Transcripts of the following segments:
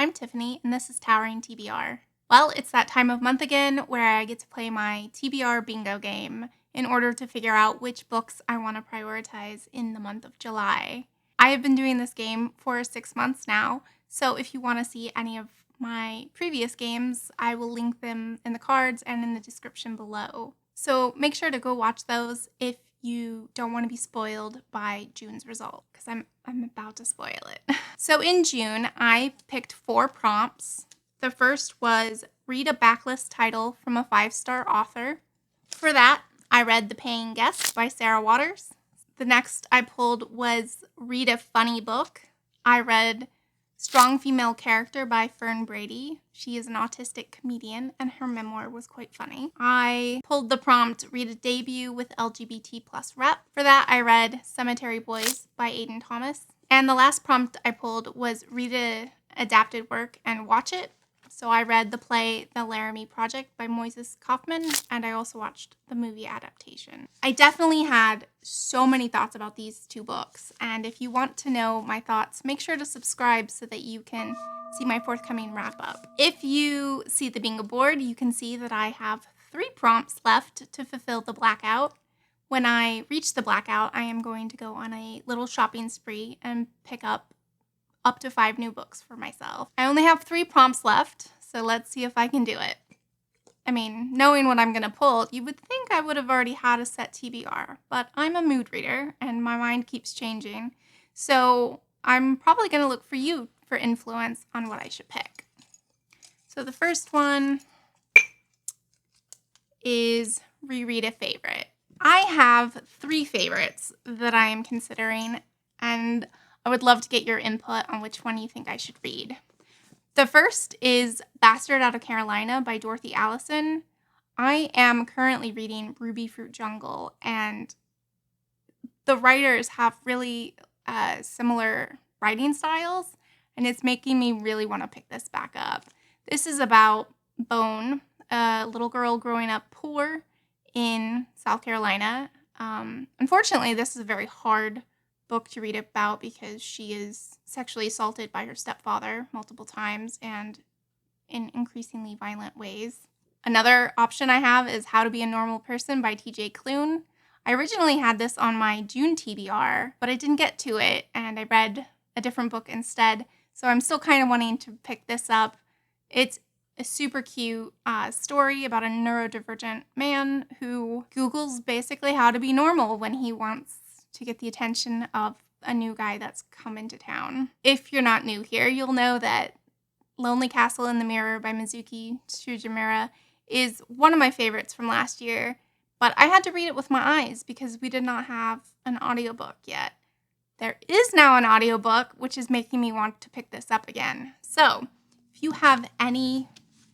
I'm Tiffany, and this is Towering TBR. Well, it's that time of month again where I get to play my TBR bingo game in order to figure out which books I want to prioritize in the month of July. I have been doing this game for 6 months now, so if you want to see any of my previous games, I will link them in the cards and in the description below. So make sure to go watch those if you don't want to be spoiled by June's result, because I'm about to spoil it. So in June, I picked 4 prompts. The first was read a backlist title from a 5-star author. For that, I read The Paying Guest by Sarah Waters. The next I pulled was read a funny book. I read Strong Female Character by Fern Brady. She is an autistic comedian, and her memoir was quite funny. I pulled the prompt, read a debut with LGBT plus rep. For that, I read Cemetery Boys by Aiden Thomas. And the last prompt I pulled was read a adapted work and watch it. So I read the play The Laramie Project by Moises Kaufman, and I also watched the movie adaptation. I definitely had so many thoughts about these 2 books, and if you want to know my thoughts, make sure to subscribe so that you can see my forthcoming wrap-up. If you see the bingo board, you can see that I have 3 prompts left to fulfill the blackout. When I reach the blackout, I am going to go on a little shopping spree and pick up to 5 new books for myself. I only have 3 prompts left, so let's see if I can do it. I mean, knowing what I'm going to pull, you would think I would have already had a set TBR, but I'm a mood reader and my mind keeps changing. So I'm probably going to look for you for influence on what I should pick. So the first one is reread a favorite. I have 3 favorites that I am considering, and I would love to get your input on which one you think I should read. The first is Bastard Out of Carolina by Dorothy Allison. I am currently reading Ruby Fruit Jungle, and the writers have really similar writing styles, and it's making me really want to pick this back up. This is about Bone, a little girl growing up poor in South Carolina. Unfortunately, this is a very hard book to read about because she is sexually assaulted by her stepfather multiple times and in increasingly violent ways. Another option I have is How to Be a Normal Person by TJ Klune. I originally had this on my June TBR, but I didn't get to it, and I read a different book instead, so I'm still kind of wanting to pick this up. It's a super cute story about a neurodivergent man who Googles basically how to be normal when he wants to get the attention of a new guy that's come into town. If you're not new here, you'll know that Lonely Castle in the Mirror by Mizuki Tsujimura is one of my favorites from last year, but I had to read it with my eyes because we did not have an audiobook yet. There is now an audiobook, which is making me want to pick this up again. So, if you have any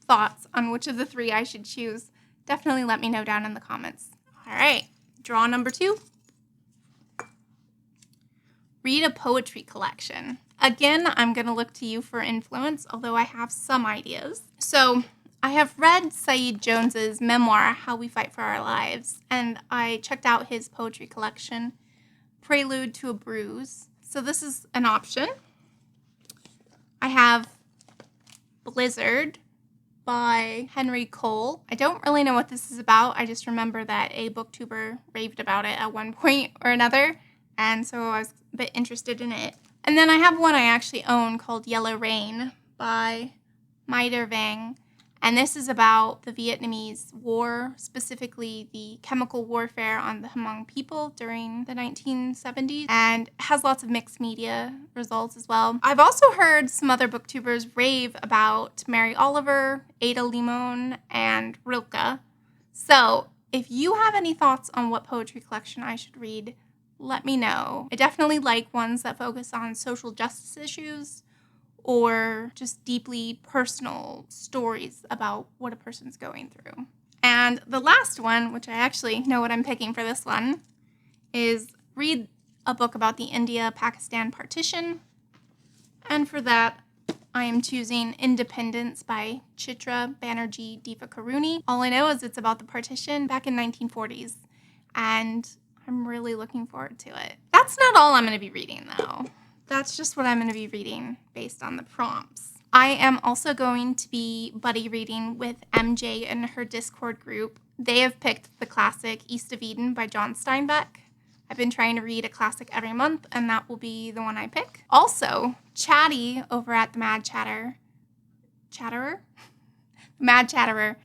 thoughts on which of the 3 I should choose, definitely let me know down in the comments. All right, draw number 2. Read a poetry collection. Again, I'm going to look to you for influence, although I have some ideas. So I have read Saeed Jones's memoir, How We Fight for Our Lives, and I checked out his poetry collection, Prelude to a Bruise. So this is an option. I have Blizzard by Henry Cole. I don't really know what this is about. I just remember that a booktuber raved about it at one point or another, and so I was a bit interested in it. And then I have one I actually own called Yellow Rain by Mai Der Vang. And this is about the Vietnamese War, specifically the chemical warfare on the Hmong people during the 1970s, and has lots of mixed media results as well. I've also heard some other booktubers rave about Mary Oliver, Ada Limon, and Rilke. So if you have any thoughts on what poetry collection I should read, let me know. I definitely like ones that focus on social justice issues or just deeply personal stories about what a person's going through. And the last one, which I actually know what I'm picking for this one, is read a book about the India-Pakistan partition. And for that, I am choosing Independence by Chitra Banerjee Divakaruni. All I know is it's about the partition back in 1940s, and I'm really looking forward to it. That's not all I'm going to be reading, though. That's just what I'm going to be reading based on the prompts. I am also going to be buddy reading with MJ and her Discord group. They have picked the classic East of Eden by John Steinbeck. I've been trying to read a classic every month, and that will be the one I pick. Also, Chattie over at the Mad Chatterer,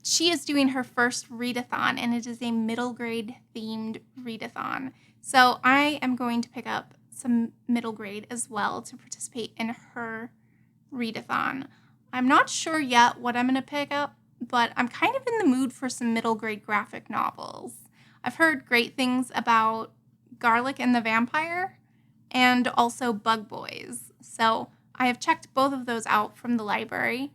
she is doing her first readathon, and it is a middle grade themed readathon. So I am going to pick up some middle grade as well to participate in her readathon. I'm not sure yet what I'm going to pick up, but I'm kind of in the mood for some middle grade graphic novels. I've heard great things about Garlic and the Vampire and also Bug Boys. So I have checked both of those out from the library,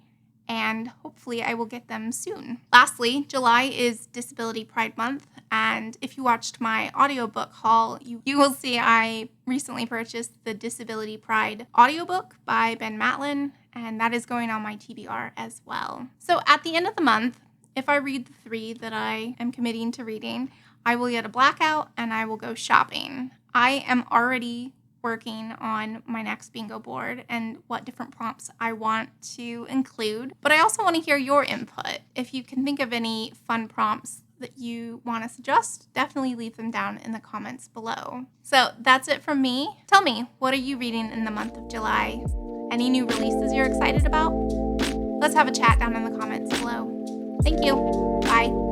and hopefully I will get them soon. Lastly, July is Disability Pride Month, and if you watched my audiobook haul, you will see I recently purchased the Disability Pride audiobook by Ben Matlin, and that is going on my TBR as well. So at the end of the month, if I read the 3 that I am committing to reading, I will get a blackout and I will go shopping. I am already working on my next bingo board and what different prompts I want to include. But I also want to hear your input. If you can think of any fun prompts that you want to suggest, definitely leave them down in the comments below. So that's it from me. Tell me, what are you reading in the month of July? Any new releases you're excited about? Let's have a chat down in the comments below. Thank you. Bye.